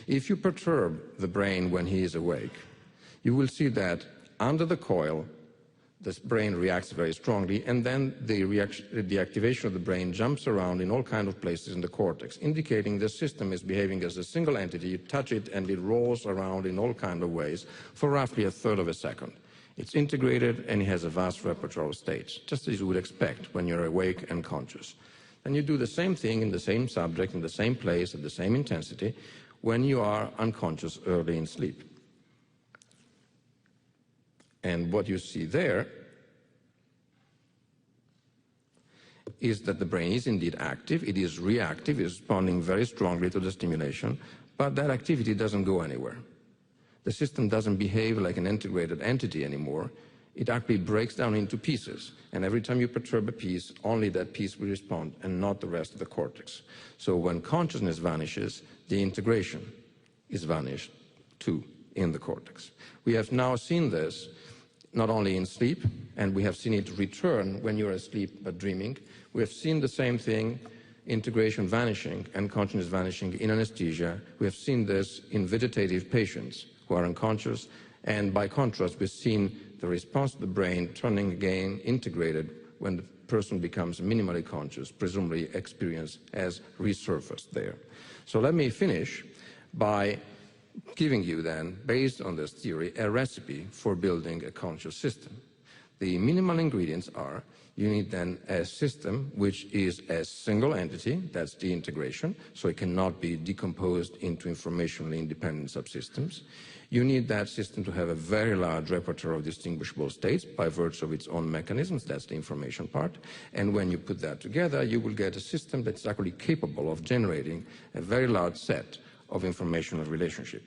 If you perturb the brain when he is awake, you will see that under the coil, the brain reacts very strongly, and then the activation of the brain jumps around in all kinds of places in the cortex, indicating the system is behaving as a single entity. You touch it, and it rolls around in all kinds of ways for roughly a third of a second. It's integrated, and it has a vast repertoire of states, just as you would expect when you're awake and conscious. Then you do the same thing in the same subject, in the same place, at the same intensity, when you are unconscious early in sleep. And what you see there is that the brain is indeed active, it is reactive, it is responding very strongly to the stimulation, but that activity doesn't go anywhere. The system doesn't behave like an integrated entity anymore. It actually breaks down into pieces, and every time you perturb a piece, only that piece will respond and not the rest of the cortex. So when consciousness vanishes, the integration is vanished too in the cortex. We have now seen this not only in sleep, and we have seen it return when you're asleep but dreaming. We have seen the same thing, integration vanishing and consciousness vanishing in anesthesia. We have seen this in vegetative patients who are unconscious, and by contrast, we've seen the response of the brain turning again integrated when the person becomes minimally conscious, presumably experience has resurfaced there. So let me finish by giving you then, based on this theory, a recipe for building a conscious system. The minimal ingredients are, you need then a system which is a single entity, that's the integration, so it cannot be decomposed into informationally independent subsystems. You need that system to have a very large repertoire of distinguishable states by virtue of its own mechanisms, that's the information part. And when you put that together, you will get a system that's actually capable of generating a very large set of informational relationships.